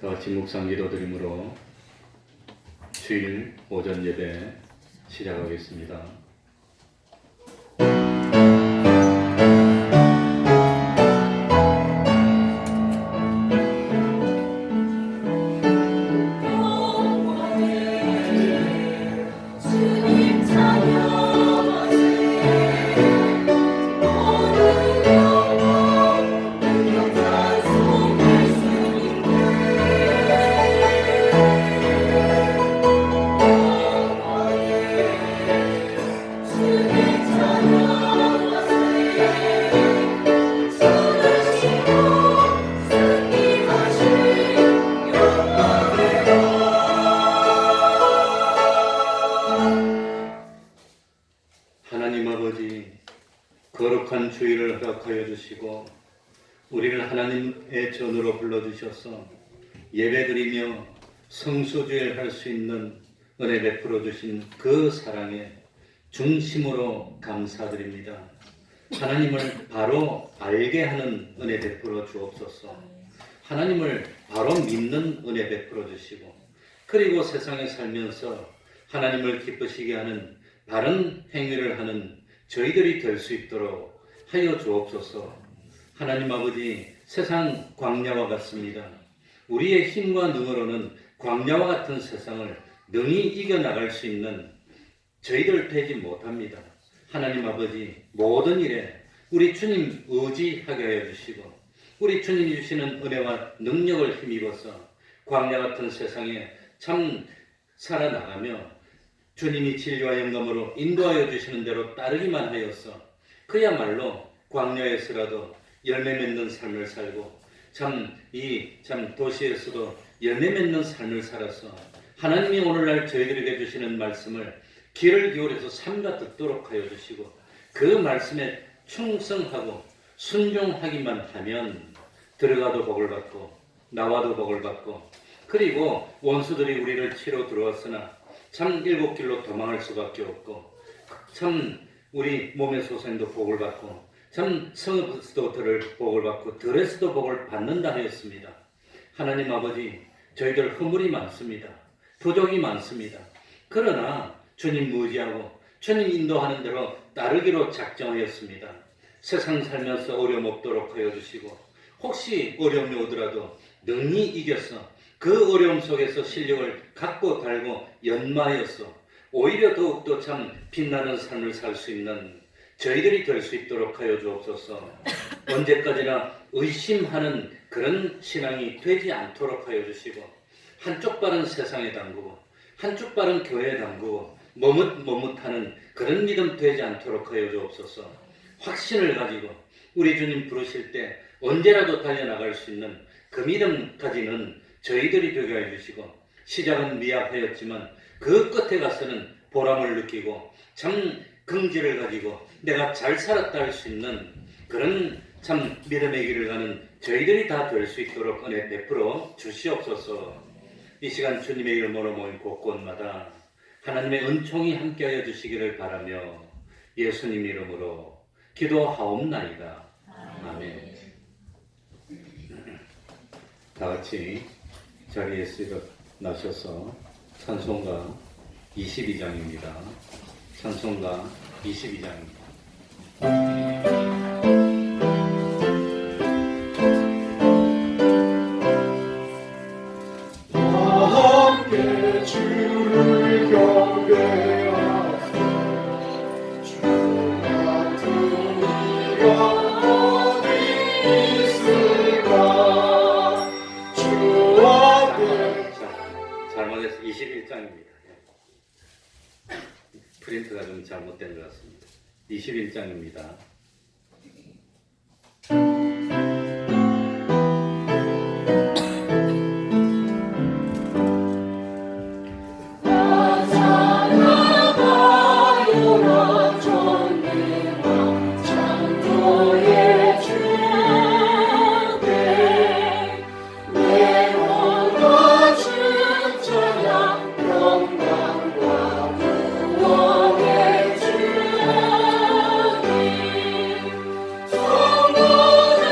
다 같이 묵상 기도드림으로 주일 오전 예배 시작하겠습니다. 하나님 아버지, 거룩한 주일을 허락하여 주시고 우리를 하나님의 전으로 불러주셔서 예배드리며 성수주일 할 수 있는 은혜 베풀어 주신 그 사랑에 중심으로 감사드립니다. 하나님을 바로 알게 하는 은혜 베풀어 주옵소서. 하나님을 바로 믿는 은혜 베풀어 주시고, 그리고 세상에 살면서 하나님을 기쁘시게 하는 바른 행위를 하는 저희들이 될 수 있도록 하여 주옵소서. 하나님 아버지, 세상 광야와 같습니다. 우리의 힘과 능으로는 광야와 같은 세상을 능히 이겨나갈 수 있는 저희들 되지 못합니다. 하나님 아버지, 모든 일에 우리 주님 의지하게 하여 주시고, 우리 주님이 주시는 은혜와 능력을 힘입어서 광야 같은 세상에 참 살아나가며 주님이 진리와 영감으로 인도하여 주시는 대로 따르기만 하여서 그야말로 광야에서라도 열매 맺는 삶을 살고 참 도시에서도 열매 맺는 삶을 살아서 하나님이 오늘날 저희들에게 주시는 말씀을 귀를 기울여서 삼가 듣도록 하여 주시고, 그 말씀에 충성하고 순종하기만 하면 들어가도 복을 받고 나와도 복을 받고, 그리고 원수들이 우리를 치러 들어왔으나 참 일곱 길로 도망할 수밖에 없고, 참 우리 몸의 소생도 복을 받고, 참 성읍에서도 들을 복을 받고 들에서도 복을 받는다 하였습니다. 하나님 아버지, 저희들 허물이 많습니다. 부족이 많습니다. 그러나 주님 의지하고 주님 인도하는 대로 따르기로 작정하였습니다. 세상 살면서 어려움 없도록 하여 주시고, 혹시 어려움이 오더라도 능히 이겨서 그 어려움 속에서 실력을 갖고 달고 연마하여서 오히려 더욱더 참 빛나는 삶을 살 수 있는 저희들이 될 수 있도록 하여 주옵소서. 언제까지나 의심하는 그런 신앙이 되지 않도록 하여 주시고, 한쪽 발은 세상에 담그고 한쪽 발은 교회에 담그고 머뭇머뭇하는 그런 믿음 되지 않도록 하여 주옵소서. 확신을 가지고 우리 주님 부르실 때 언제라도 달려나갈 수 있는 그 믿음까지는 저희들이 되게 해주시고, 시작은 미약하였지만 그 끝에 가서는 보람을 느끼고 참 긍지를 가지고 내가 잘 살았다 할 수 있는 그런 참 믿음의 길을 가는 저희들이 다 될 수 있도록 은혜 베풀어 주시옵소서. 이 시간 주님의 이름으로 모인 곳곳마다 하나님의 은총이 함께하여 주시기를 바라며 예수님 이름으로 기도하옵나이다. 아멘. 다 같이 자리에서 일어나셔서 찬송가 22장입니다. 찬송가 22장입니다. 함께 주를 경배하세. 주 같은 이가 어디 있을까. 주 앞에. 잘못해서 21장입니다. 프린트가 좀 잘못된 것 같습니다. 21장입니다. 영광과 구원의 주님, 성도들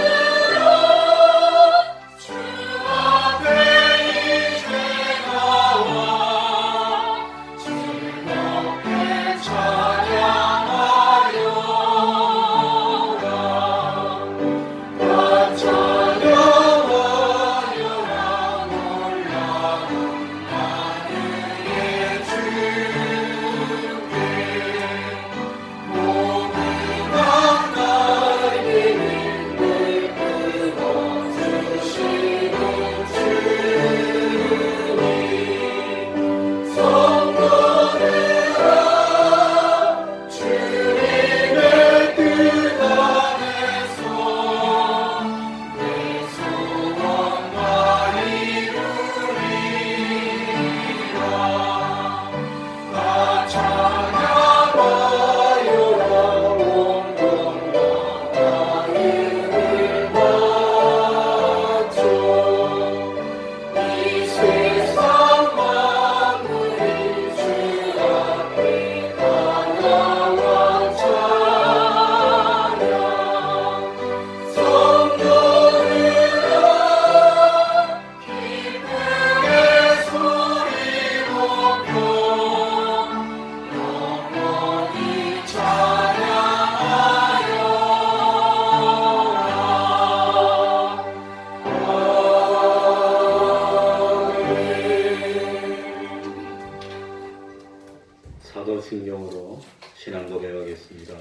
신앙 고백하겠습니다.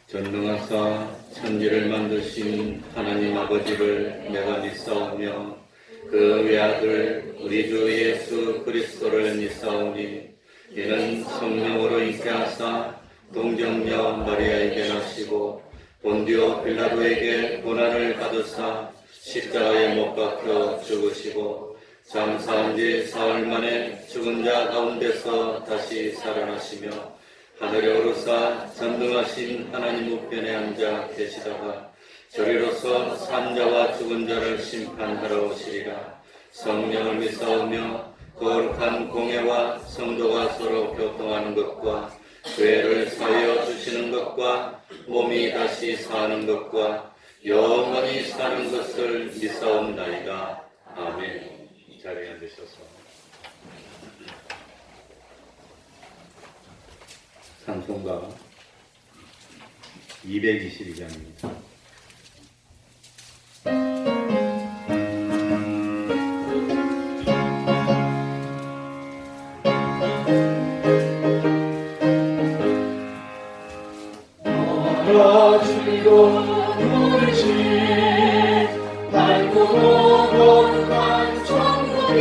전능하사 천지를 만드신 하나님 아버지를 내가 믿사오며 그 외아들 우리 주 예수 그리스도를 믿사오니 이는 성령으로 잉태하사 동정녀 마리아에게 나시고 본디오 빌라도에게 고난을 받으사 십자가에 못 박혀 죽으시고 장사한 지 사흘 만에 죽은 자 가운데서 다시 살아나시며 하늘에 오르사 전능하신 하나님 우편에 앉아 계시다가 저리로서 산자와 죽은 자를 심판하러 오시리라. 성령을 믿사오며 거룩한 공예와 성도가 서로 교통하는 것과 죄를 사하여 주시는 것과 몸이 다시 사는 것과 영원히 사는 것을 믿사옵나이다. 아멘. 이 자리에 앉으셔서 찬송가 222장입니다. 나라지로 우리 집 밝고 거룩한 천국에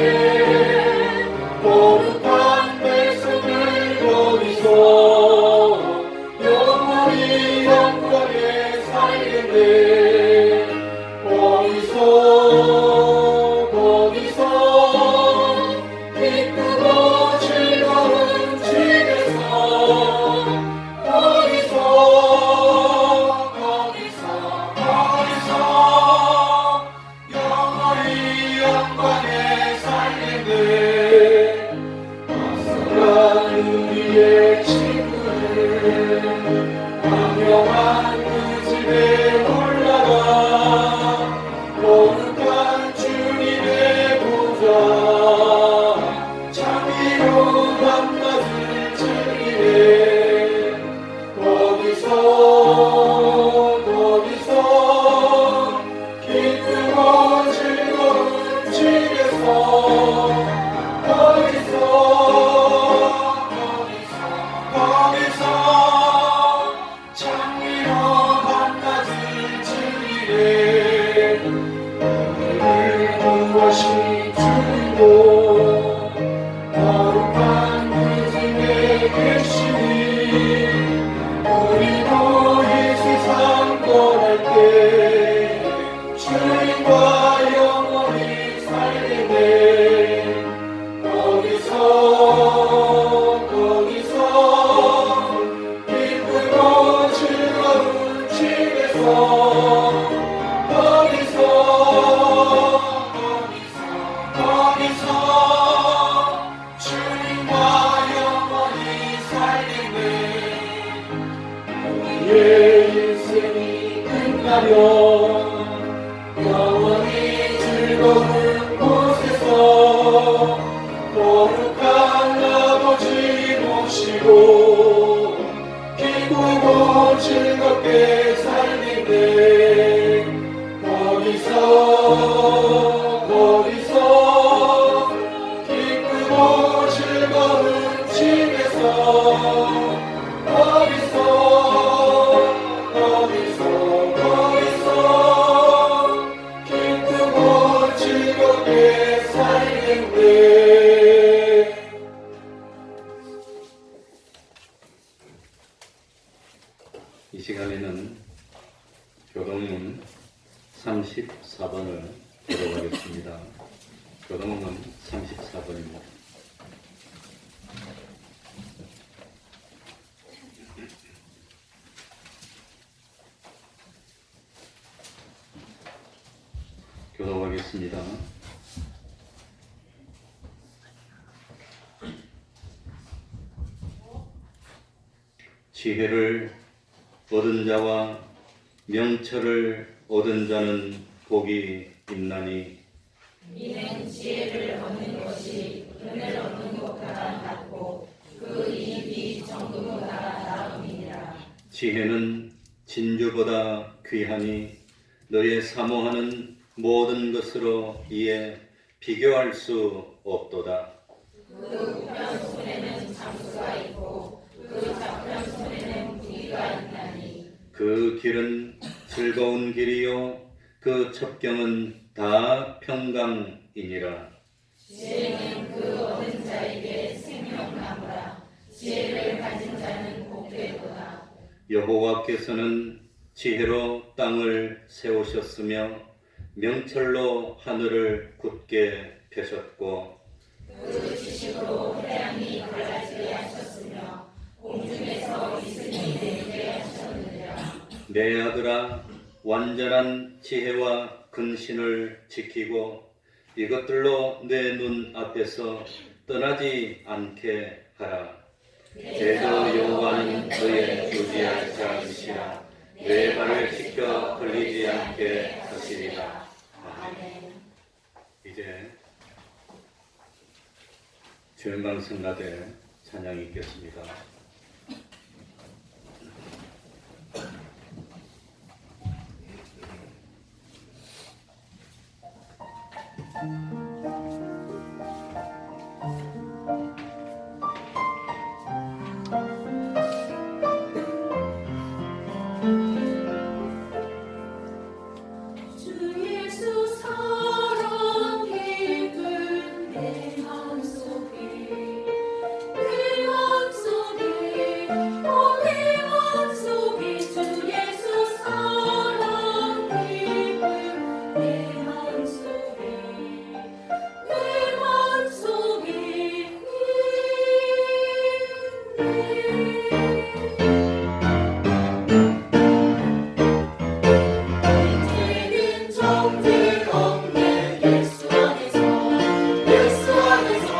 거룩한 백성을 거기서 영원히 영광에 살겠네. 거기서 기쁘고 즐거운 집에서 영원히 영광에 살겠네. 사랑하는 우리의 친구들 광명한 그 집에 올라가 거룩한 주님의 보좌 자비로 만나줄 주님의 거기서 기쁘고 즐거운 집에서 거기서 장미로 만나줄 주님의 우리를 구하신 주님도 거룩한 그 집에 계시니 우리도 이 세상 떠날 때 주님과 영원히 살겠네. 거기서 기쁘고 즐거운 집에서 거기서 주님과 영원히 살겠네. 우리의 인생이 끝나면 영원히 즐거운 곳에서 거룩한 아버지 모시고 기쁘고 즐겁게 살겠네. 거기서 기쁘고 즐거운 집에서 거기서 기쁘고 즐겁게 살겠네. 이 시간에는 교동문 34번을 들어가겠습니다. 교동문 34번입니다. 교독하겠습니다. 지혜를 얻은 자와 명철을 얻은 자는 복이 있나니 이는 지혜를 얻는 것이 은혜를 얻는 것보다 낫고 그 이익이 정금보다 나음이니라. 지혜는 진주보다 귀하니 너의 사모하는 모든 것으로 이에 비교할 수 없도다. 그 우편 손에는 장수가 있고 그 그 잡편 손에는 무기가 있나니 그 길은 즐거운 길이요 그 첩경은 다 평강이니라. 지혜는 그 얻은 자에게 생명나무라. 지혜를 가진 자는 복되도다. 여호와께서는 지혜로 땅을 세우셨으며 명철로 하늘을 굳게 펴셨고 그 지식으로 태양이 갈라지게 하셨으며 공중에서 이슬이 내리게 하셨느니라. 내 아들아 완전한 지혜와 근신을 지키고 이것들로 내 눈 앞에서 떠나지 않게 하라. 대저 여호와는 너의 주지할 자이시라. 내 발을 씻겨 걸리지 않게 하시리라. 아멘. 이제 주연방성가대 찬양이 있겠습니다. 주 예수 사랑 깊은 내 맘속에 내 맘속에 내 맘속에 주 예수 사랑 깊은 내 맘속에 내 맘속에 이제는 정죄 없네 예수 안에서 예수 안에서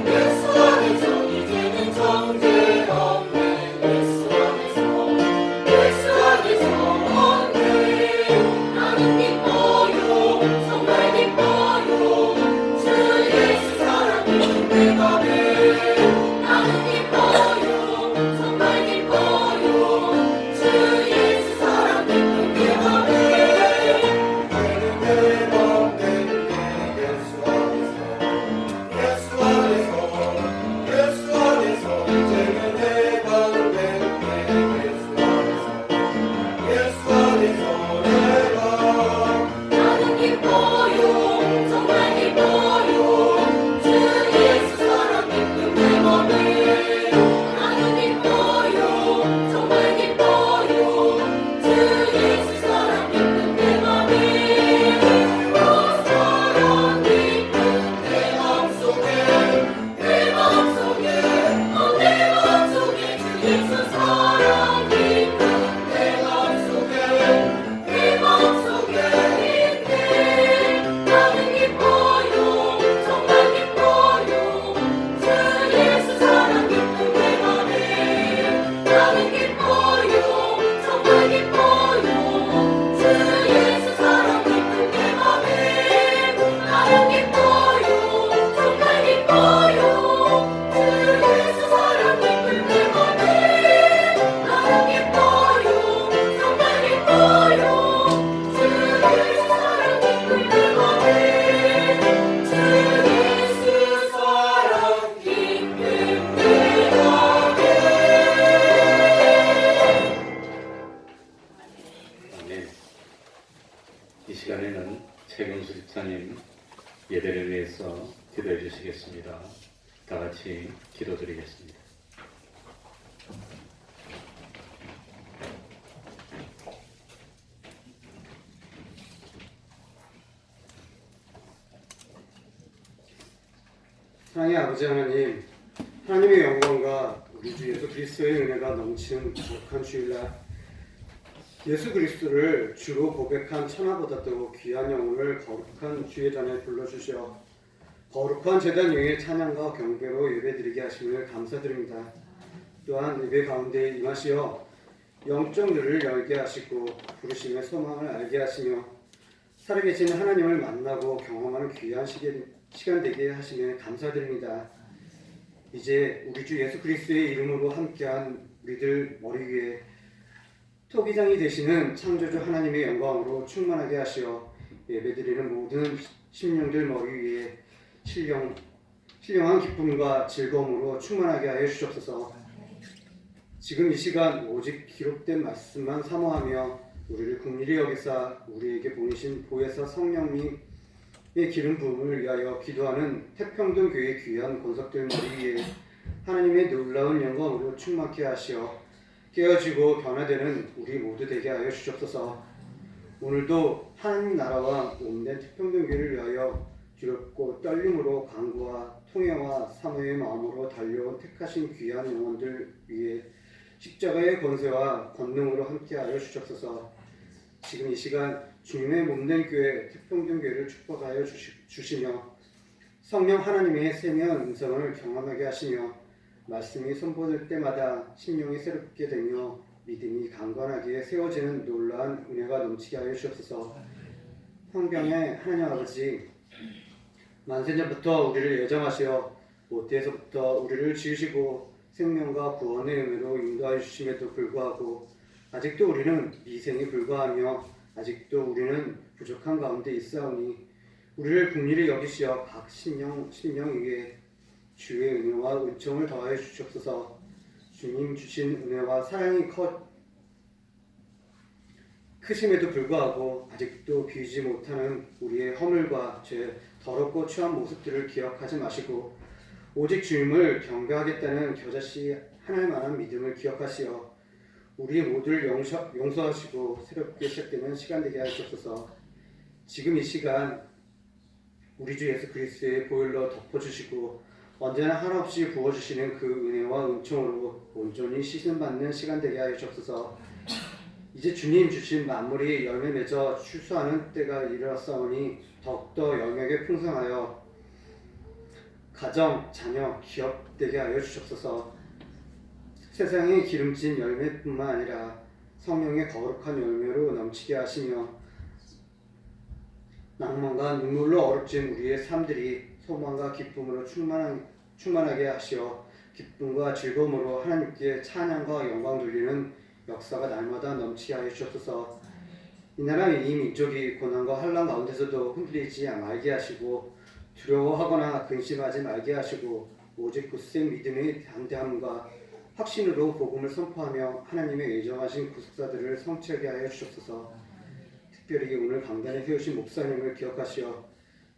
예수 안에서 이제는 정죄 없네 예수 안에서 예수 안에서 없네. 나는 기뻐요 정말 기뻐요 주 예수 사랑이 내 맘에. 나는 기뻐요 정말 기뻐요 주 예수 사랑이 내 맘에. 내 맘대로 예수 안에서 예수 안에서 이제는 내 맘대로 예수 안에서 내가 나는 기뻐요 정말 기뻐요 주 예수 사랑 기쁨 내 맘에. 나는 기뻐요 정말 기뻐요 주 예수 사랑 기쁨 내 맘에. 오 사랑 기쁨 내 맘속에 내 맘속에 내 맘속에 주 예수 사랑 기쁨 내 맘속에 내 맘속에 있네. 나는 기뻐요 정말 기뻐요 주 예수 사랑 기쁨 내 맘에. 나는 기뻐요 정말 기뻐요 주 예수 사랑 기쁨 내 맘에. 나는 기뻐요 정말 기뻐요 주 예수 사랑 기쁨 내 맘에. 나는 기뻐요 정말 기뻐요 주 예수 사랑 기쁨 내 맘에. 주 예수 사랑 기쁨 내 아멘. 이 시간에는 최경수 집사님 예배를 위해서 기도해 주시겠습니다. 다 같이 기도드리겠습니다. 사랑의 아버지 하나님, 하나님의 영광과 우리 주 예수 그리스도의 은혜가 넘치는 거룩한 주일날 예수 그리스도를 주로 고백한 천하보다도 귀한 영혼을 거룩한 주의 전에 불러주시어 거룩한 제단 위에 찬양과 경배로 예배드리게 하심을 감사드립니다. 또한 예배 가운데 임하시어 영적 눈을 열게 하시고 부르심의 소망을 알게 하시며 살아계신 하나님을 만나고 경험하는 귀한 시간 되게 하시며 감사드립니다. 이제 우리 주 예수 그리스도의 이름으로 함께한 우리들 머리 위에 토기장이 되시는 창조주 하나님의 영광으로 충만하게 하시어 예배드리는 모든 심령들 머리 위에 신령한 기쁨과 즐거움으로 충만하게 하여 주옵소서. 지금 이 시간 오직 기록된 말씀만 사모하며 우리를 긍휼히 여기사 우리에게 보내신 보혜사 성령님의 기름 부음을 위하여 기도하는 태평동 교회 귀한 권석들 머리 위에 하나님의 놀라운 영광으로 충만케 하시어 깨어지고 변화되는 우리 모두 되게 하여 주옵소서. 오늘도 하나님 나라와 온된 태평동 교회를 위하여 두렵고 떨림으로 간구와 통회와 사모의 마음으로 달려온 택하신 귀한 영혼들 위에 십자가의 권세와 권능으로 함께하여 주옵소서. 지금 이 시간 주님의 몸된 교회 태평동 교회를 축복하여 주시며 성령 하나님의 세미한 음성을 경험하게 하시며 말씀이 선포될 때마다 심령이 새롭게 되며 믿음이 강건하게 세워지는 놀라운 은혜가 넘치게 하여 주옵소서. 성경의 하나님 아버지, 만세전부터 우리를 예정하시어 모태에서부터 우리를 지으시고 생명과 구원의 은혜로 인도하여 주심에도 불구하고 아직도 우리는 미생에 불과하며 아직도 우리는 부족한 가운데 있사오니 우리를 긍휼히 여기시어 각 심령 위에 주의 은혜와 은총을 더하여 주시옵소서. 주님 주신 은혜와 사랑이 크심에도 불구하고 아직도 비우지 못하는 우리의 허물과 죄, 더럽고 추한 모습들을 기억하지 마시고 오직 주님을 경배하겠다는 겨자씨 하나만한 믿음을 기억하시어 우리 모두를 용서하시고 새롭게 시작되는 시간 되게 하시옵소서. 지금 이 시간 우리 주 예수 그리스도의 보혈로 덮어주시고 언제나 한없이 부어주시는 그 은혜와 은총으로 온전히 씻음받는 시간 되게 하여 주옵소서. 이제 주님 주신 만물이 열매 맺어 추수하는 때가 이르렀사오니 더욱더 영역에 풍성하여 가정, 자녀, 기업 되게 하여 주옵소서. 세상에 기름진 열매뿐만 아니라 성령의 거룩한 열매로 넘치게 하시며 낭만과 눈물로 어렵진 우리의 삶들이 소망과 기쁨으로 충만하게 하시어 기쁨과 즐거움으로 하나님께 찬양과 영광 돌리는 역사가 날마다 넘치게 하여 주옵소서. 이 나라 이 민족이 고난과 환난 가운데서도 흔들리지 말게 하시고 두려워하거나 근심하지 말게 하시고 오직 굳센 믿음의 담대함과 확신으로 복음을 선포하며 하나님의 예정하신 구속사들을 성취하게 하여 주옵소서. 특별히 오늘 강단에 세우신 목사님을 기억하시어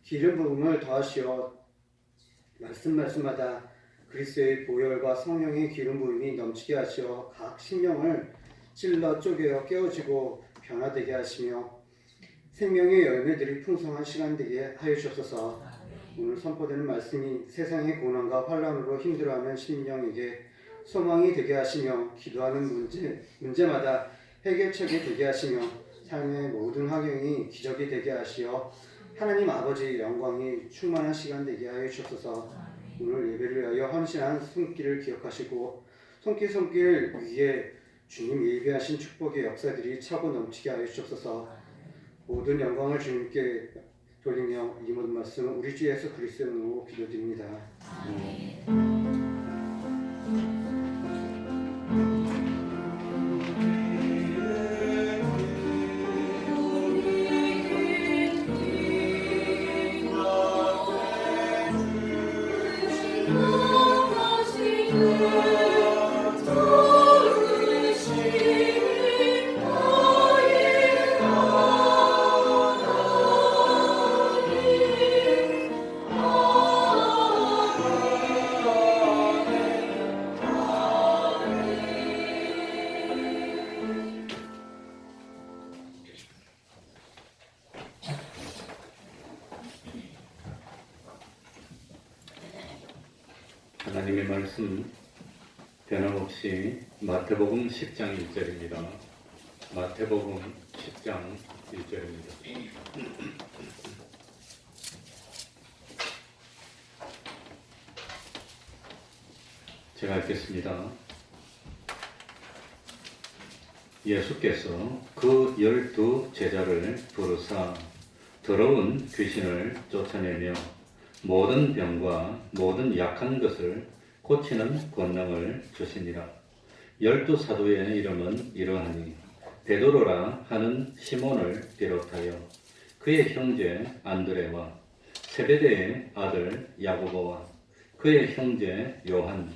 기름 부음을 더하시어 말씀마다 그리스도의 보혈과 성령의 기름 부음이 넘치게 하시어 각 심령을 찔러 쪼개어 깨어지고 변화되게 하시며 생명의 열매들이 풍성한 시간 되게 하여 주옵소서. 오늘 선포되는 말씀이 세상의 고난과 환난으로 힘들어하는 심령에게 소망이 되게 하시며 기도하는 문제마다 해결책이 되게 하시며 삶의 모든 환경이 기적이 되게 하시어 하나님 아버지의 영광이 충만한 시간 되게 하여 주옵소서. 오늘 예배를 위하여 헌신한 손길을 기억하시고 손길 위에 주님 예비하신 축복의 역사들이 차고 넘치게 하여 주옵소서. 모든 영광을 주님께 돌리며 이 모든 말씀은 우리 주 예수 그리스도의 이름으로 기도드립니다. 하나님의 말씀 변함없이 마태복음 10장 1절입니다. 마태복음 10장 1절입니다. 제가 읽겠습니다. 예수께서 그 12 제자를 부르사 더러운 귀신을 쫓아내며 모든 병과 모든 약한 것을 고치는 권능을 주시니라. 12 사도의 이름은 이러하니 베드로라 하는 시몬을 비롯하여 그의 형제 안드레와 세베대의 아들 야고보와 그의 형제 요한,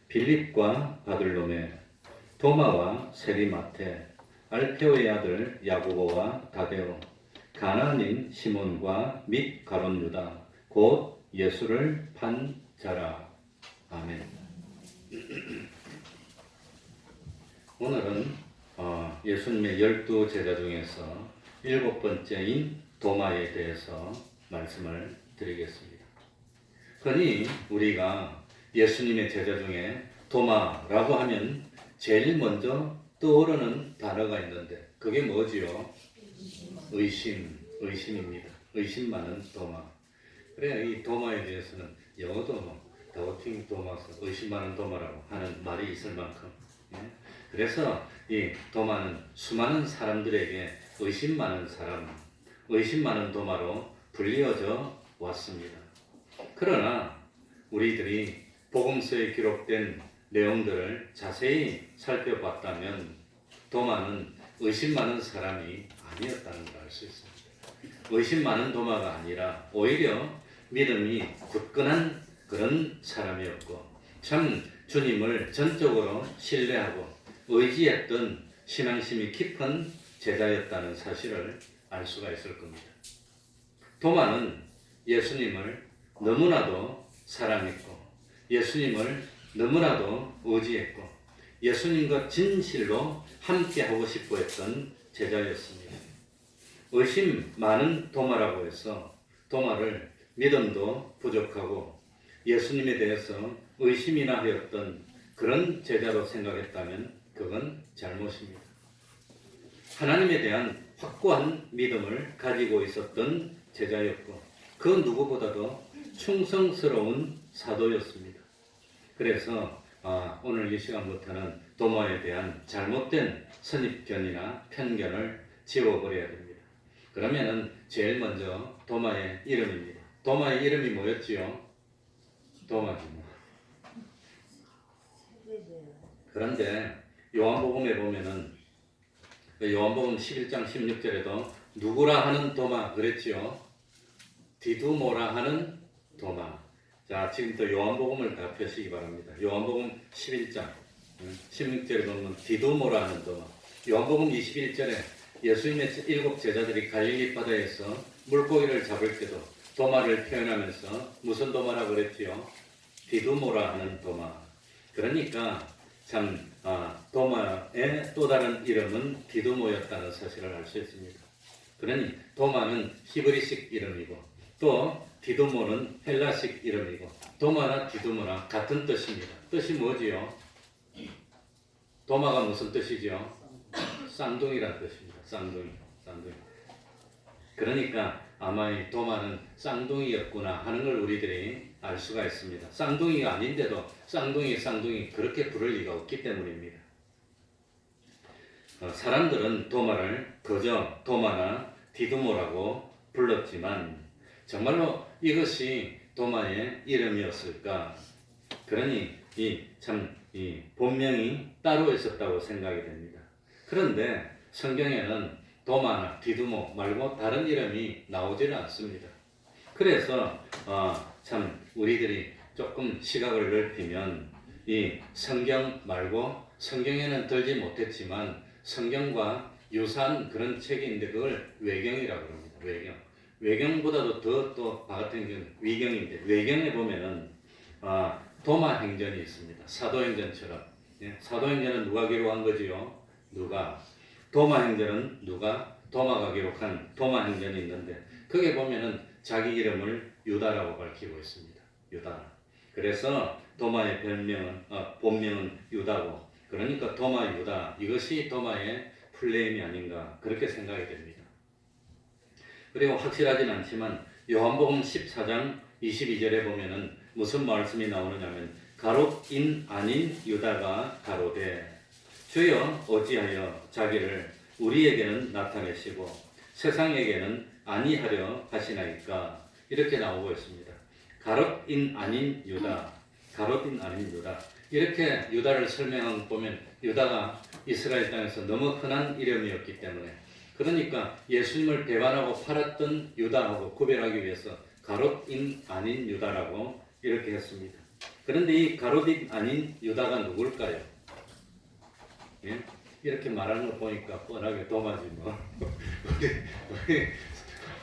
빌립과 바들로메, 도마와 세리마테, 알페오의 아들 야고보와 다데오, 가나안인 시몬과 및 가롯 유다, 곧 예수를 판 자라. 아멘. 오늘은 예수님의 12 제자 중에서 7번째인 도마에 대해서 말씀을 드리겠습니다. 흔히 우리가 예수님의 제자 중에 도마라고 하면 제일 먼저 떠오르는 단어가 있는데 그게 뭐지요? 의심입니다. 의심 많은 도마. 그래, 이 도마에 대해서는 영어도 다우팅 도마스, 의심 많은 도마라고 하는 말이 있을 만큼, 그래서 이 도마는 수많은 사람들에게 의심 많은 사람, 의심 많은 도마로 불리어져 왔습니다. 그러나 우리들이 복음서에 기록된 내용들을 자세히 살펴봤다면 도마는 의심 많은 사람이 아니었다는 걸 알 수 있습니다. 의심 많은 도마가 아니라 오히려 믿음이 굳건한 그런 사람이었고 참 주님을 전적으로 신뢰하고 의지했던 신앙심이 깊은 제자였다는 사실을 알 수가 있을 겁니다. 도마는 예수님을 너무나도 사랑했고 예수님을 너무나도 의지했고 예수님과 진실로 함께하고 싶어 했던 제자였습니다. 의심 많은 도마라고 해서 도마를 믿음도 부족하고 예수님에 대해서 의심이나 하였던 그런 제자로 생각했다면 그건 잘못입니다. 하나님에 대한 확고한 믿음을 가지고 있었던 제자였고 그 누구보다도 충성스러운 사도였습니다. 그래서 오늘 이 시간부터는 도마에 대한 잘못된 선입견이나 편견을 지워버려야 됩니다. 그러면은 제일 먼저 도마의 이름입니다. 도마의 이름이 뭐였지요? 도마지 뭐. 그런데 요한복음에 보면은 요한복음 11장 16절에도 누구라 하는 도마 그랬지요? 디두모라 하는 도마. 자, 지금부터 요한복음을 다 펴시기 바랍니다. 요한복음 11장 16절에 보면 디두모라 하는 도마. 요한복음 21절에 예수님의 7 제자들이 갈릴리 바다에서 물고기를 잡을 때도 도마를 표현하면서 무슨 도마라고 그랬지요? 디두모라 하는 도마. 그러니까 참 도마의 또 다른 이름은 디두모였다는 사실을 알 수 있습니다. 그러니 도마는 히브리식 이름이고 또 디두모는 헬라식 이름이고 도마나 디두모나 같은 뜻입니다. 뜻이 뭐지요? 도마가 무슨 뜻이죠? 쌍둥이란 뜻입니다. 쌍둥이. 그러니까 아마 이 도마는 쌍둥이였구나 하는 걸 우리들이 알 수가 있습니다. 쌍둥이가 아닌데도 쌍둥이 그렇게 부를 리가 없기 때문입니다. 사람들은 도마를 그저 도마나 디두모라고 불렀지만 정말로 이것이 도마의 이름이었을까? 그러니 이 본명이 따로 있었다고 생각이 됩니다. 그런데 성경에는 도마나 디두모 말고 다른 이름이 나오지는 않습니다. 그래서 참 우리들이 조금 시각을 넓히면 이 성경 말고 성경에는 들지 못했지만 성경과 유사한 그런 책이 있는데 그걸 외경이라고 합니다. 외경보다도 더 또 바가텐경 위경인데 외경에 보면은 도마 행전이 있습니다. 사도행전처럼. 사도행전은 누가 기록한 거지요? 누가. 도마 행전은 누가? 도마가 기록한 도마 행전이 있는데 거기에 보면은 자기 이름을 유다라고 밝히고 있습니다. 유다. 그래서 도마의 본명은 유다고. 그러니까 도마 유다. 이것이 도마의 풀네임이 아닌가 그렇게 생각이 됩니다. 그리고 확실하진 않지만 요한복음 14장 22절에 보면은 무슨 말씀이 나오느냐면 가롯인 아닌 유다가 가로되 주여 어찌하여 자기를 우리에게는 나타내시고 세상에게는 아니하려 하시나이까 이렇게 나오고 있습니다. 가롯인 아닌 유다 이렇게 유다를 설명한 거 보면 유다가 이스라엘 땅에서 너무 흔한 이름이었기 때문에 그러니까 예수님을 배반하고 팔았던 유다하고 구별하기 위해서 가롯인 아닌 유다라고 이렇게 했습니다. 그런데 이 가롯인 아닌 유다가 누굴까요? 예? 이렇게 말하는 거 보니까 뻔하게 도마지 뭐. 우리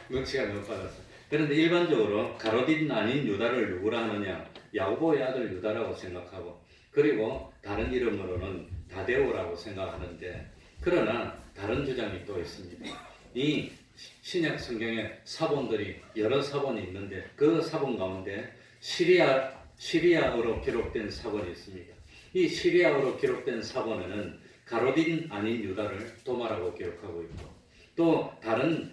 눈치가 너무 빨랐어. 그런데 일반적으로 가로딘 아닌 유다를 누구라 하느냐? 야고보의 아들 유다라고 생각하고, 그리고 다른 이름으로는 다데오라고 생각하는데, 그러나 다른 주장이 또 있습니다. 이 신약 성경에 사본들이 여러 사본이 있는데 그 사본 가운데 시리아어로 기록된 사본이 있습니다. 이 시리아어로 기록된 사본에는 가로딘 아닌 유다를 도마라고 기록하고 있고, 또 다른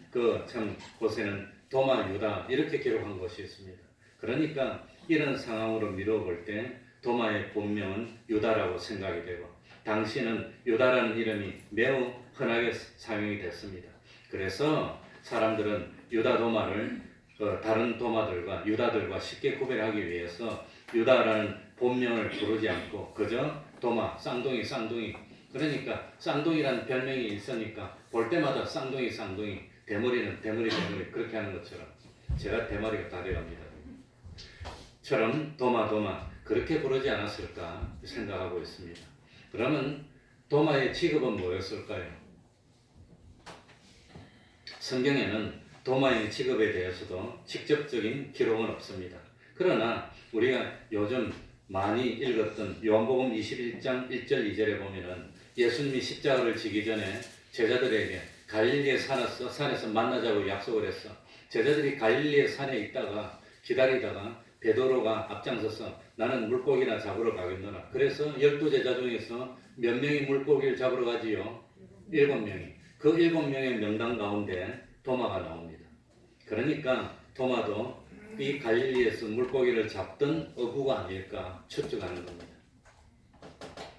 곳에는 도마 유다 이렇게 기록한 것이 있습니다. 그러니까 이런 상황으로 미뤄볼 때 도마의 본명은 유다라고 생각이 되고, 당시는 유다라는 이름이 매우 흔하게 사용이 됐습니다. 그래서 사람들은 유다 도마를 다른 도마들과 유다들과 쉽게 구별하기 위해서 유다라는 본명을 부르지 않고 그저 도마, 쌍둥이 그러니까 쌍둥이라는 별명이 있으니까 볼 때마다 쌍둥이 대머리는 대머리 그렇게 하는 것처럼, 제가 대머리가 다 돼갑니다. 처럼 도마 그렇게 부르지 않았을까 생각하고 있습니다. 그러면 도마의 직업은 뭐였을까요? 성경에는 도마의 직업에 대해서도 직접적인 기록은 없습니다. 그러나 우리가 요즘 많이 읽었던 요한복음 21장 1절 2절에 보면은 예수님이 십자가를 지기 전에 제자들에게 갈릴리의 산에서 만나자고 약속을 했어. 제자들이 갈릴리의 산에 있다가 기다리다가 베드로가 앞장서서 나는 물고기나 잡으러 가겠노라. 그래서 12제자 중에서 몇 명이 물고기를 잡으러 가지요? 7명이. 그 7명의 명단 가운데 도마가 나옵니다. 그러니까 도마도 이 갈릴리에서 물고기를 잡던 어부가 아닐까 추측하는 겁니다.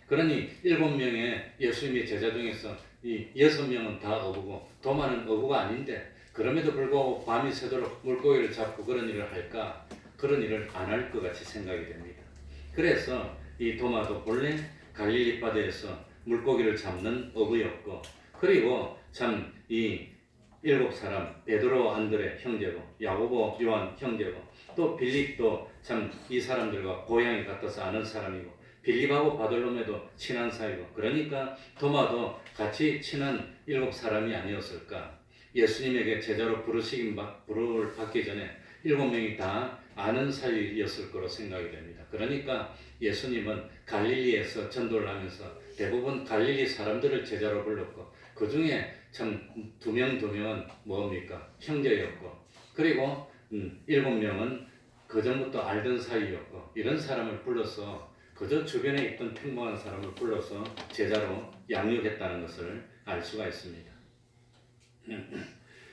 그러니 7명의 예수님의 제자 중에서 이 6명은 다 어부고 도마는 어부가 아닌데, 그럼에도 불구하고 밤이 새도록 물고기를 잡고 그런 일을 할까? 그런 일을 안 할 것 같이 생각이 됩니다. 그래서 이 도마도 본래 갈릴리 바다에서 물고기를 잡는 어부였고, 그리고 참 이 7사람 베드로 안드레 형제고, 야고보 요한 형제고, 또 빌립도 참 이 사람들과 고향이 같아서 아는 사람이고, 빌립하고 바돌로메도 친한 사이고, 그러니까 도마도 같이 친한 7사람이 아니었을까. 예수님에게 제자로 부르를 받기 전에 7명이 다 아는 사이였을 거로 생각이 됩니다. 그러니까 예수님은 갈릴리에서 전도를 하면서 대부분 갈릴리 사람들을 제자로 불렀고, 그 중에 참 2명은 뭡니까? 형제였고, 그리고 7명은 그 전부터 알던 사이였고, 이런 사람을 불러서 그저 주변에 있던 평범한 사람을 불러서 제자로 양육했다는 것을 알 수가 있습니다.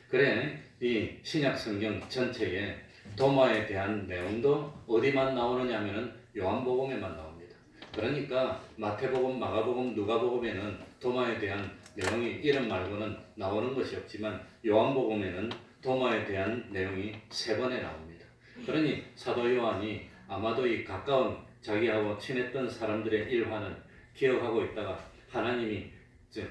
그래, 이 신약 성경 전체에 도마에 대한 내용도 어디만 나오느냐 하면은 요한복음에만 나옵니다. 그러니까 마태복음, 마가복음, 누가복음에는 도마에 대한 내용이 이름 말고는 나오는 것이 없지만 요한복음에는 도마에 대한 내용이 3번에 나옵니다. 그러니 사도 요한이 아마도 이 가까운 자기하고 친했던 사람들의 일화는 기억하고 있다가 하나님이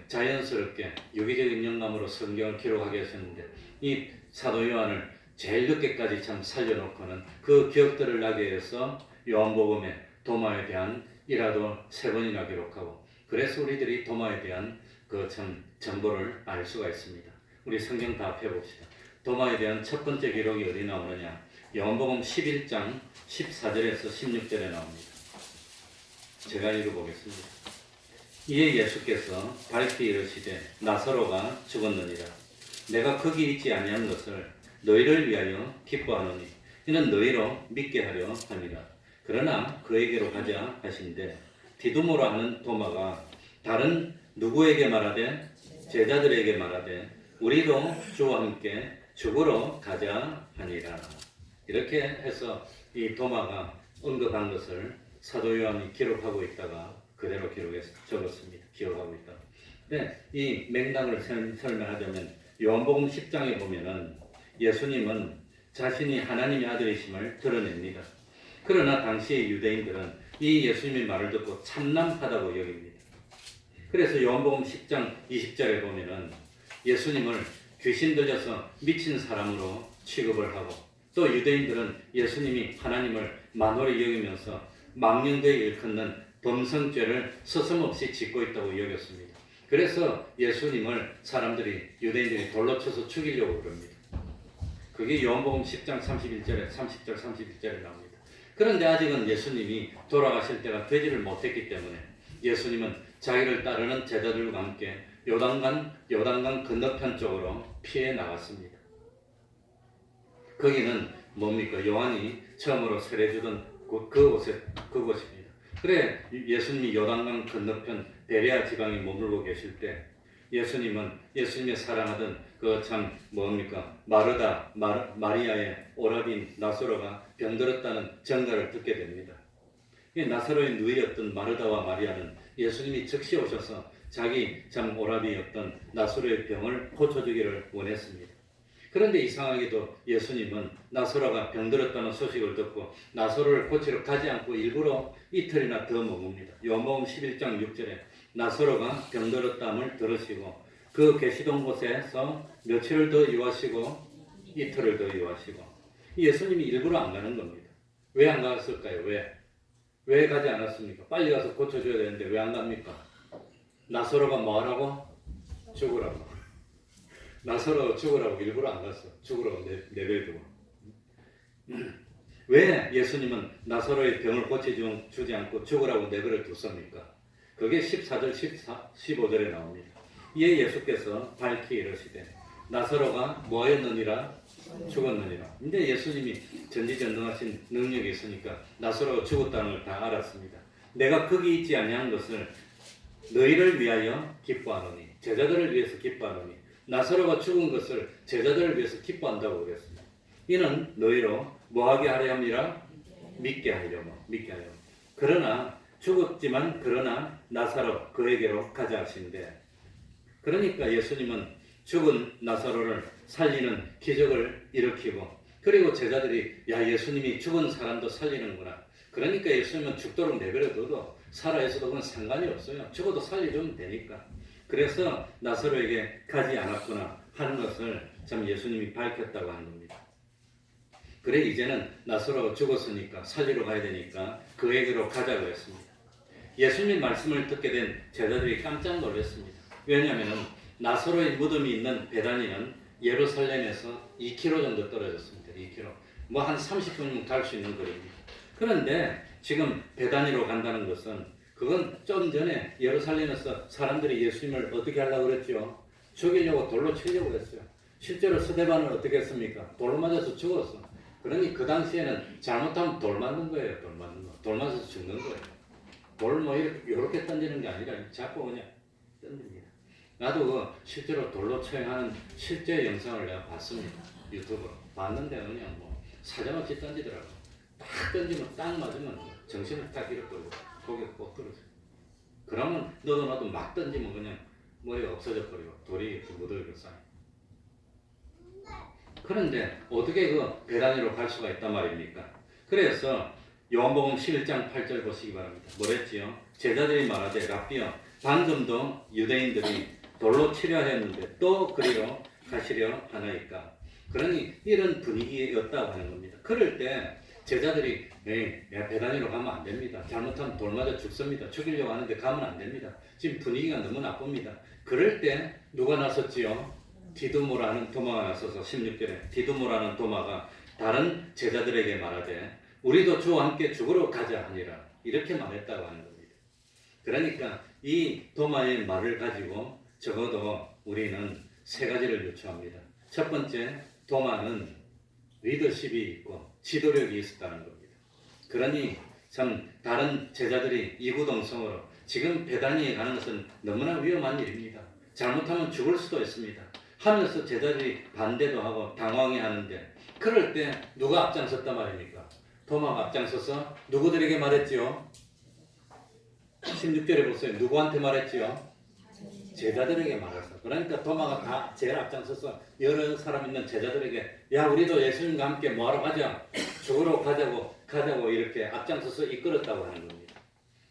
자연스럽게 유기적인 영감으로 성경을 기록하게 하셨는데, 이 사도 요한을 제일 늦게까지 참 살려놓고는 그 기억들을 나게 해서 요한복음에 도마에 대한 일화도 3번이나 기록하고, 그래서 우리들이 도마에 대한 그 참 정보를 알 수가 있습니다. 우리 성경 다 펴봅시다. 도마에 대한 첫 번째 기록이 어디 나오느냐? 요한복음 11장 14절에서 16절에 나옵니다. 제가 읽어보겠습니다. 이에 예수께서 밝히 이르시되 나사로가 죽었느니라. 내가 거기 있지 아니한 것을 너희를 위하여 기뻐하노니 이는 너희로 믿게 하려 함이라. 그러나 그에게로 가자 하신대 디두모라 하는 도마가 다른 누구에게 말하되 제자들에게 말하되 우리도 주와 함께 죽으러 가자 하니라. 이렇게 해서 이 도마가 언급한 것을 사도 요한이 기록하고 있다가 그대로 기록해서 적었습니다. 기억하고 있다. 네, 이 맥락을 설명하자면 요한복음 10장에 보면은 예수님은 자신이 하나님의 아들이심을 드러냅니다. 그러나 당시 유대인들은 이 예수님의 말을 듣고 참남하다고 여깁니다. 그래서 요한복음 10장 20절에 보면은 예수님을 귀신 들려서 미친 사람으로 취급을 하고, 또 유대인들은 예수님이 하나님을 만홀히 여기면서 망령되이 일컫는 범성죄를 서슴없이 짓고 있다고 여겼습니다. 그래서 예수님을 사람들이 유대인들이 돌로 쳐서 죽이려고 그럽니다. 그게 요한복음 10장 31절에 30절 31절에 나옵니다. 그런데 아직은 예수님이 돌아가실 때가 되지를 못했기 때문에 예수님은 자기를 따르는 제자들과 함께 요단강 건너편 쪽으로 피해 나갔습니다. 거기는 뭡니까? 요한이 처음으로 세례주던 그곳입니다. 그래 예수님이 요단강 건너편 베레아 지방에 머물고 계실 때 예수님은 예수님의 사랑하던 그 참 뭡니까? 마리아의 오라빈 나사로가 병들었다는 전가를 듣게 됩니다. 이 나사로의 누이였던 마르다와 마리아는 예수님이 즉시 오셔서 자기 참 오라비였던 나사로의 병을 고쳐주기를 원했습니다. 그런데 이상하게도 예수님은 나사로가 병들었다는 소식을 듣고 나사로를 고치러 가지 않고 일부러 이틀이나 더 머뭅니다. 요한복음 11장 6절에 나사로가 병들었다함을 들으시고 그 계시던 곳에서 며칠을 더 유하시고 이틀을 더 유하시고 예수님이 일부러 안 가는 겁니다. 왜 안 갔을까요? 왜 가지 않았습니까? 빨리 가서 고쳐줘야 되는데 왜 안 갑니까? 나사로가 뭐하라고? 죽으라고. 나사로 죽으라고 일부러 안 갔어. 죽으라고 내버려두고. 왜 예수님은 나사로의 병을 고쳐주지 않고 죽으라고 내버려 뒀습니까? 그게 14절, 15절에 나옵니다. 이에 예수께서 밝히 이르시되 나사로가 뭐하였느니라? 죽었느니라. 근데 예수님이 전지전능하신 능력이 있으니까 나사로가 죽었다는 걸 다 알았습니다. 내가 거기 있지 아니한 것을 너희를 위하여 기뻐하노니, 제자들을 위해서 기뻐하노니, 나사로가 죽은 것을 제자들을 위해서 기뻐한다고 그랬습니다. 이는 너희로 뭐하게 하려 함이라? 믿게 하려고. 그러나 죽었지만 그러나 나사로 그에게로 가자 하신대. 그러니까 예수님은 죽은 나사로를 살리는 기적을 일으키고, 그리고 제자들이 야 예수님이 죽은 사람도 살리는구나. 그러니까 예수님은 죽도록 내버려둬도 살아있어도 그건 상관이 없어요. 죽어도 살려주면 되니까. 그래서 나사로에게 가지 않았구나 하는 것을 참 예수님이 밝혔다고 하는 겁니다. 그래 이제는 나사로가 죽었으니까 살리러 가야 되니까 그에게로 가자고 했습니다. 예수님 말씀을 듣게 된 제자들이 깜짝 놀랐습니다. 왜냐하면 나사로의 무덤이 있는 베다니는 예루살렘에서 2km 정도 떨어졌습니다. 2km. 뭐 한 30분이면 갈 수 있는 거리입니다. 그런데 지금 베다니로 간다는 것은 그건 좀 전에 예루살렘에서 사람들이 예수님을 어떻게 하려고 그랬죠? 죽이려고 돌로 치려고 했어요. 실제로 스데반은 어떻게 했습니까? 돌 맞아서 죽었어. 그러니 그 당시에는 잘못하면 돌 맞는 거예요. 돌 맞아서 죽는 거예요. 돌 뭐 이렇게 던지는 게 아니라 자꾸 그냥 던집니다. 나도 그 실제로 돌로 처형하는 실제 영상을 내가 봤습니다. 유튜브로. 봤는데 그냥 뭐 사정없이 던지더라고. 딱 던지면 딱 맞으면 정신을 딱 잃어버리고 고개 꼭 떨어져요. 그러면 너도 나도 막 던지면 그냥 머리가 없어져 버리고 돌이 이렇게 묻어있고 쌓여. 그런데 어떻게 그 베다니로 갈 수가 있단 말입니까? 그래서 요한복음 11장 8절 보시기 바랍니다. 뭐랬지요? 제자들이 말하되 라삐여 방금도 유대인들이 돌로 치려 했는데 또 그리로 가시려 하나이까. 그러니 이런 분위기였다고 하는 겁니다. 그럴 때 제자들이 베다니로 가면 안 됩니다. 잘못하면 돌 맞아 죽습니다. 죽이려고 하는데 가면 안 됩니다. 지금 분위기가 너무 나쁩니다. 그럴 때 누가 나섰지요? 디두모라는 도마가 나서서 16절에 디두모라는 도마가 다른 제자들에게 말하되 우리도 주와 함께 죽으러 가자 하니라. 이렇게 말했다고 하는 겁니다. 그러니까 이 도마의 말을 가지고 적어도 우리는 세 가지를 유추합니다. 첫 번째, 도마는 리더십이 있고 지도력이 있었다는 겁니다. 그러니 참 다른 제자들이 이구동성으로 지금 베다니에 가는 것은 너무나 위험한 일입니다. 잘못하면 죽을 수도 있습니다. 하면서 제자들이 반대도 하고 당황해하는데 그럴 때 누가 앞장섰단 말입니까? 도마가 앞장서서 누구들에게 말했지요? 16절에 보세요. 누구한테 말했지요? 제자들에게 말했어. 그러니까 도마가 다 제일 앞장서서 여러 사람 있는 제자들에게 야 우리도 예수님과 함께 뭐하러 가자. 죽으러 가자고 이렇게 앞장서서 이끌었다고 하는 겁니다.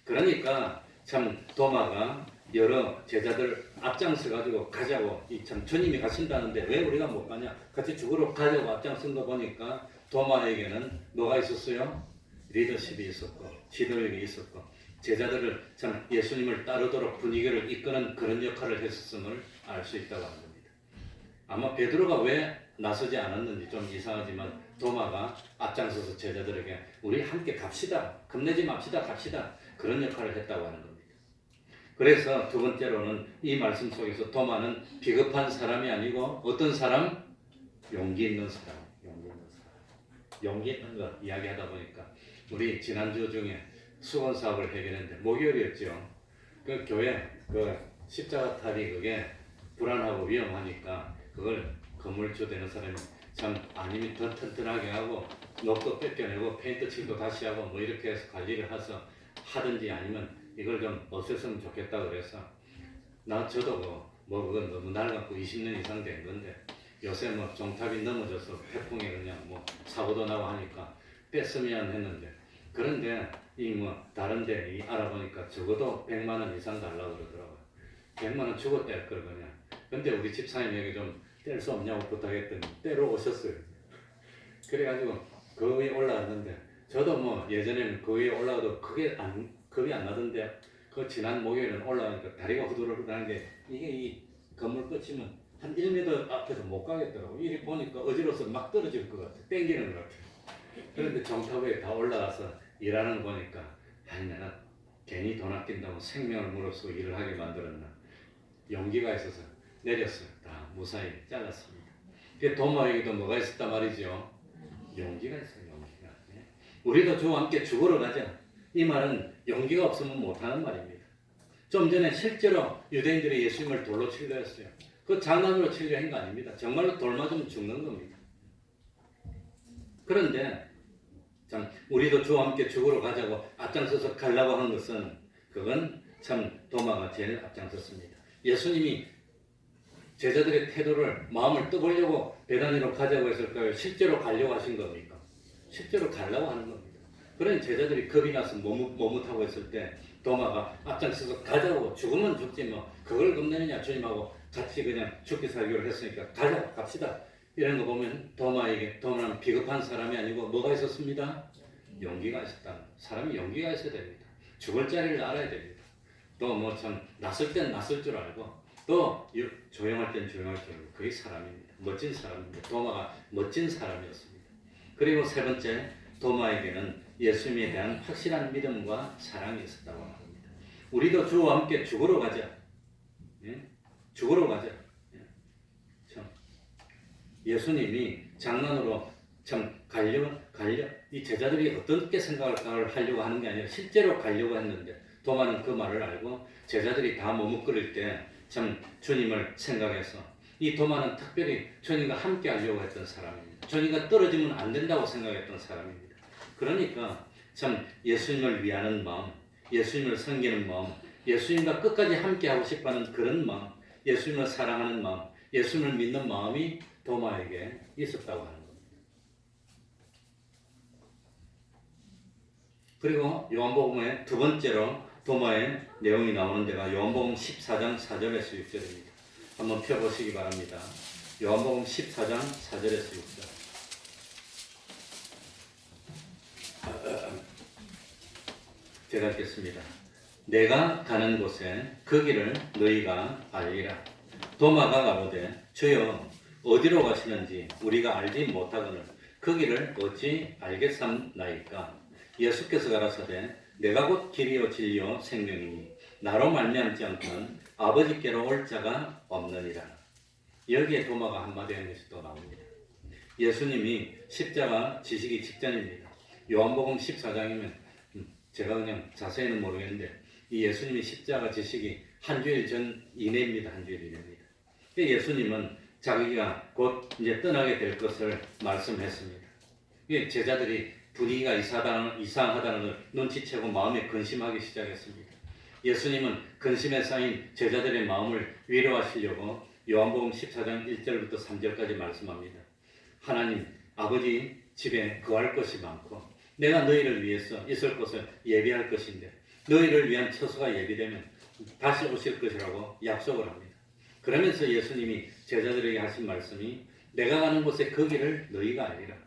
그러니까 참 도마가 여러 제자들 앞장서 가지고 가자고 참 주님이 가신다는데 왜 우리가 못 가냐? 같이 죽으러 가자고 앞장선 거 보니까 도마에게는 뭐가 있었어요? 리더십이 있었고 지도력이 있었고 제자들을 참 예수님을 따르도록 분위기를 이끄는 그런 역할을 했었음을 알 수 있다고 하는 겁니다. 아마 베드로가 왜 나서지 않았는지 좀 이상하지만 도마가 앞장서서 제자들에게 우리 함께 갑시다. 겁내지 맙시다. 갑시다. 그런 역할을 했다고 하는 겁니다. 그래서 두 번째로는 이 말씀 속에서 도마는 비겁한 사람이 아니고 어떤 사람? 용기 있는 사람. 용기 있는 사람. 용기 있는 것 이야기하다 보니까 우리 지난주 중에 수건 사업을 해결했는데 목요일이었죠. 그 교회 그 십자가 탈이 그게 불안하고 위험하니까 그걸 건물주 되는 사람이 참 아니면 더 튼튼하게 하고 녹도 뺏겨내고 페인트 칠도 다시 하고 뭐 이렇게 해서 관리를 해서 하든지 아니면 이걸 좀 없앴으면 좋겠다 그래서 저도 뭐 그건 너무 낡았고 20년 이상 된 건데 요새 뭐 종탑이 넘어져서 태풍에 그냥 뭐 사고도 나고 하니까 뺐으면 했는데 그런데 이 뭐 다른데 이 알아보니까 적어도 100만 원 이상 달라고 그러더라고요. 100만 원 주고 뗄 걸 그냥. 근데 우리 집사님에게 좀 뗄 수 없냐고 부탁했더니 떼러 오셨어요. 그래가지고 그 위에 올라갔는데 저도 뭐 예전에는 그 위에 올라가도 그게 겁이 안 나던데 그 지난 목요일은 올라가니까 다리가 후들후들 나는 게 이게 이 건물 끝이면 한 1m 앞에서 못 가겠더라고. 이리 보니까 어지러워서 막 떨어질 것 같아. 땡기는 것 같아. 그런데 정탑에 다 올라가서 일하는 거 보니까 아니 내가 괜히 돈 아낀다고 생명을 무릅쓰고 일을 하게 만들었나. 용기가 있어서 내렸어요. 다 무사히 잘랐습니다. 그 도마에게도 뭐가 있었단 말이죠. 용기가 있어요. 용기가. 네. 우리도 주와 함께 죽으러 가자. 이 말은 용기가 없으면 못하는 말입니다. 좀 전에 실제로 유대인들이 예수님을 돌로 치려 했어요. 그 장난으로 치려 한 거 아닙니다. 정말로 돌 맞으면 죽는 겁니다. 그런데 참 우리도 주와 함께 죽으러 가자고 앞장서서 가려고 하는 것은 그건 참 도마가 제일 앞장섰습니다. 예수님이 제자들의 태도를 마음을 떠보려고 베다니로 가자고 했을까요? 실제로 가려고 하신 겁니까? 실제로 가려고 하는 겁니다. 그런 제자들이 겁이 나서 머뭇하고 있을 때 도마가 앞장서서 가자고 죽으면 죽지 뭐 그걸 겁내느냐 주님하고 같이 그냥 죽기 살기로 했으니까 가자 갑시다. 이런 거 보면 도마는 비겁한 사람이 아니고 뭐가 있었습니다? 용기가 있었다. 사람이 용기가 있어야 됩니다. 죽을 자리를 알아야 됩니다. 또 뭐 참 낯설 땐 낯설 줄 알고 또 조용할 땐 조용할 줄 알고 그게 사람입니다. 멋진 사람입니다. 도마가 멋진 사람이었습니다. 그리고 세 번째 도마에게는 예수님에 대한 확실한 믿음과 사랑이 있었다고 합니다. 우리도 주와 함께 죽으러 가자. 예? 죽으러 가자. 예? 참 예수님이 장난으로 참 이 제자들이 어떻게 생각을 하려고 하는 게 아니라 실제로 가려고 했는데 도마는 그 말을 알고 제자들이 다 머뭇거릴 때 참 주님을 생각해서 이 도마는 특별히 주님과 함께 하려고 했던 사람입니다. 주님과 떨어지면 안 된다고 생각했던 사람입니다. 그러니까 참 예수님을 위하는 마음, 예수님을 섬기는 마음, 예수님과 끝까지 함께 하고 싶어하는 그런 마음, 예수님을 사랑하는 마음, 예수님을 믿는 마음이 도마에게 있었다고 하는 겁니다. 그리고 요한복음의 두 번째로 도마의 내용이 나오는 데가 요한복음 14장 4절에서 6절입니다. 한번 펴보시기 바랍니다. 요한복음 14장 4절에서 6절. 제가 읽겠습니다. 내가 가는 곳에 그 길을 너희가 알리라. 도마가 가로되 주여 어디로 가시는지 우리가 알지 못하거늘 그 길을 어찌 알겠삼나이까. 예수께서 가라사대 내가 곧 길이요 진리요 생명이니 나로 말미암지 않고는 아버지께로 올 자가 없느니라. 여기에 도마가 한마디 한 것이 또 나옵니다. 예수님이 십자가 지시기 직전입니다. 요한복음 14장이면 제가 그냥 자세히는 모르겠는데 이 예수님이 십자가 지시기 한 주일 전 이내입니다. 한 주일 이내입니다. 예수님은 자기가 곧 이제 떠나게 될 것을 말씀했습니다. 제자들이 분위기가 이상하다는 걸 눈치채고 마음에 근심하기 시작했습니다. 예수님은 근심에 쌓인 제자들의 마음을 위로하시려고 요한복음 14장 1절부터 3절까지 말씀합니다. 하나님 아버지 집에 거할 것이 많고 내가 너희를 위해서 있을 곳을 예비할 것인데 너희를 위한 처소가 예비되면 다시 오실 것이라고 약속을 합니다. 그러면서 예수님이 제자들에게 하신 말씀이 내가 가는 곳에 그 길을 너희가 알리라.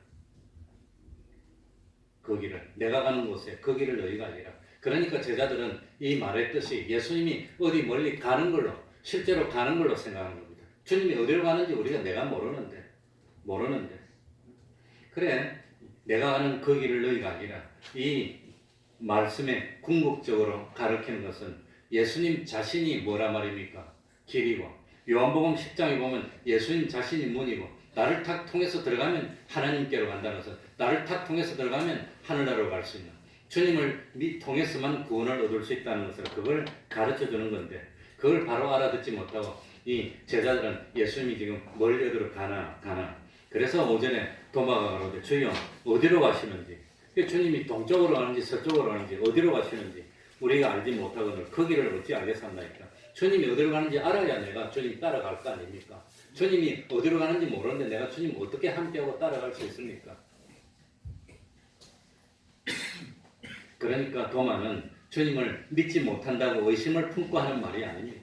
그 길을 내가 가는 곳에 그 길을 너희가 알리라. 그러니까 제자들은 이 말의 뜻이 예수님이 어디 멀리 가는 걸로, 실제로 가는 걸로 생각하는 겁니다. 주님이 어디로 가는지 우리가 내가 모르는데. 그래, 내가 가는 그 길을 너희가 아니라 이 말씀에 궁극적으로 가르치는 것은 예수님 자신이 뭐라 말입니까? 길이고, 요한복음 10장에 보면 예수님 자신이 문이고, 나를 탁 통해서 들어가면 하나님께로 간다면서, 나를 탁 통해서 들어가면 하늘나라로 갈 수 있는, 주님을 통해서만 구원을 얻을 수 있다는 것을 그걸 가르쳐 주는 건데, 그걸 바로 알아듣지 못하고 이 제자들은 예수님이 지금 멀리 어디로 가나. 그래서 오전에 도마가 가로되 주여 어디로 가시는지, 주님이 동쪽으로 가는지 서쪽으로 가는지 어디로 가시는지 우리가 알지 못하거늘 그 길을 어찌 알겠습니까? 주님이 어디로 가는지 알아야 내가 주님 따라갈 거 아닙니까? 주님이 어디로 가는지 모르는데 내가 주님 어떻게 함께하고 따라갈 수 있습니까? 그러니까 도마는 주님을 믿지 못한다고 의심을 품고 하는 말이 아닙니다.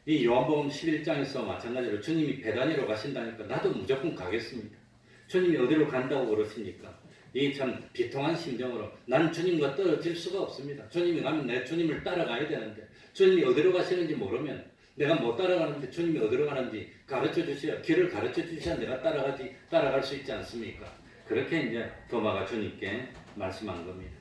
이 요한복음 11장에서 마찬가지로 주님이 베다니로 가신다니까 나도 무조건 가겠습니다. 주님이 어디로 간다고 그러십니까? 이 참 비통한 심정으로 난 주님과 떨어질 수가 없습니다. 주님이 가면 내 주님을 따라가야 되는데 주님이 어디로 가시는지 모르면 내가 못 따라가는데 주님이 어디로 가는지 가르쳐 주셔야, 길을 가르쳐 주셔야 내가 따라갈 수 있지 않습니까? 그렇게 이제 도마가 주님께 말씀한 겁니다.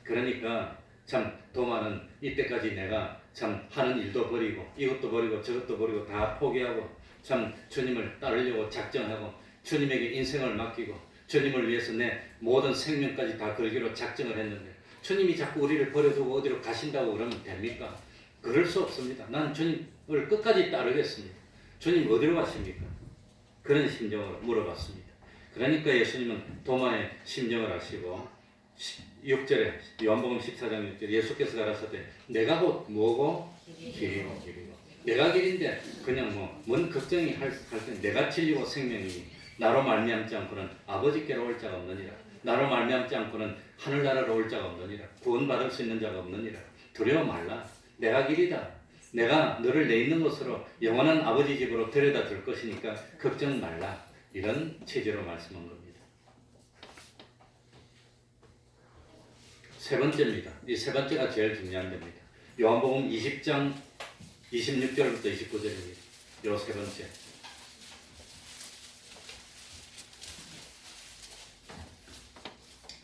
그러니까 참 도마는 이때까지 내가 참 하는 일도 버리고 이것도 버리고 저것도 버리고 다 포기하고 참 주님을 따르려고 작정하고 주님에게 인생을 맡기고 주님을 위해서 내 모든 생명까지 다 걸기로 작정을 했는데 주님이 자꾸 우리를 버려두고 어디로 가신다고 그러면 됩니까? 그럴 수 없습니다. 난 주님을 끝까지 따르겠습니다. 주님 어디로 가십니까? 그런 심정으로 물어봤습니다. 그러니까 예수님은 도마의 심정을 아시고 6절에 요한복음 14장 6절에 예수께서 가라사대 내가 곧 뭐고 길이고 내가 길인데 그냥 뭔 걱정이 할 때 내가 진리고 생명이니 나로 말미암지 않고는 아버지께로 올 자가 없느니라. 나로 말미암지 않고는 하늘나라로 올 자가 없느니라. 구원받을 수 있는 자가 없느니라. 두려워 말라. 내가 길이다. 내가 너를 내 있는 곳으로 영원한 아버지 집으로 데려다 줄 것이니까 걱정 말라. 이런 취지로 말씀한 겁니다. 세 번째입니다. 이 세 번째가 제일 중요한 겁니다. 요한복음 20장 26절부터 29절입니다. 요 세 번째.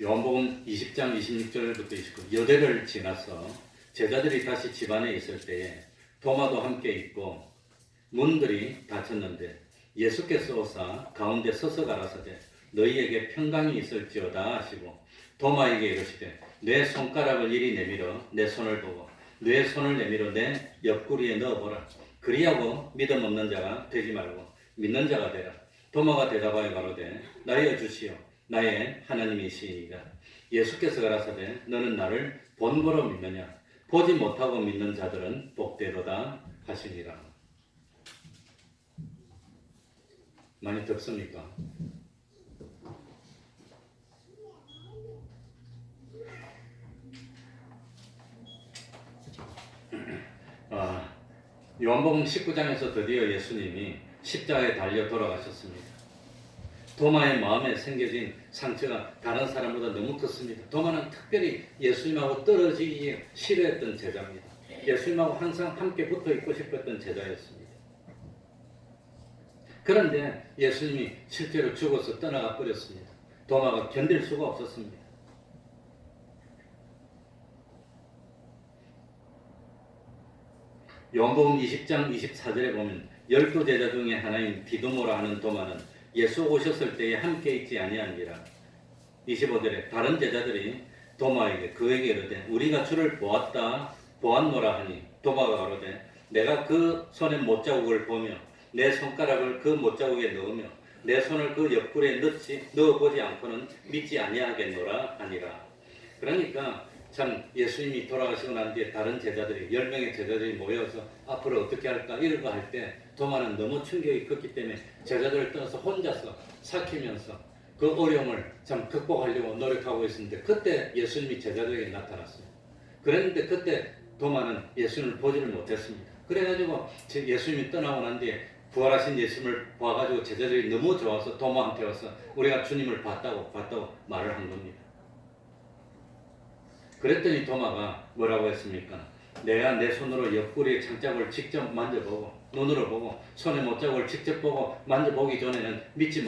요한복음 20장 26절부터 29절. 여대를 지나서 제자들이 다시 집안에 있을 때에 도마도 함께 있고 문들이 닫혔는데 예수께서 오사 가운데 서서 가라사대 너희에게 평강이 있을지어다 하시고 도마에게 이르시되 내 손가락을 이리 내밀어 내 손을 보고 내 손을 내밀어 내 옆구리에 넣어보라. 그리하고 믿음 없는 자가 되지 말고 믿는 자가 되라. 도마가 대답하여 가로되 나여 주시오 나의 하나님이시니이다. 예수께서 가라사대 너는 나를 본보로 믿느냐 보지 못하고 믿는 자들은 복되도다 하시니라. 많이 덥습니까? 요한복음 19장에서 드디어 예수님이 십자가에 달려 돌아가셨습니다. 도마의 마음에 생겨진 상처가 다른 사람보다 너무 컸습니다. 도마는 특별히 예수님하고 떨어지기 싫어했던 제자입니다. 예수님하고 항상 함께 붙어 있고 싶었던 제자였습니다. 그런데 예수님이 실제로 죽어서 떠나가 버렸습니다. 도마가 견딜 수가 없었습니다. 요한복음 20장 24절에 보면 12제자 중에 하나인 디두모라 하는 도마는 예수 오셨을 때에 함께 있지 아니하니라. 25절에 다른 제자들이 도마에게 그에게 이르되 우리가 주를 보았노라 하니 도마가 가로되 내가 그 손의 못자국을 보며 내 손가락을 그 못자국에 넣으며 내 손을 그 옆구리에 넣어보지 않고는 믿지 아니하겠노라 하니라. 그러니까 참 예수님이 돌아가시고 난 뒤에 다른 제자들이 10명의 제자들이 모여서 앞으로 어떻게 할까 이런 거 할 때 도마는 너무 충격이 컸기 때문에 제자들을 떠나서 혼자서 삭히면서 그 어려움을 참 극복하려고 노력하고 있었는데 그때 예수님이 제자들에게 나타났어요. 그랬는데 그때 도마는 예수님을 보지를 못했습니다. 그래가지고 예수님이 떠나고 난 뒤에 부활하신 예수님을 봐가지고 제자들이 너무 좋아서 도마한테 와서 우리가 주님을 봤다고 말을 한 겁니다. 그랬더니 도마가 뭐라고 했습니까? 내가 내 손으로 옆구리의 창자국을 직접 만져보고 눈으로 보고 손의 못자국을 직접 보고 만져보기 전에는 믿지 못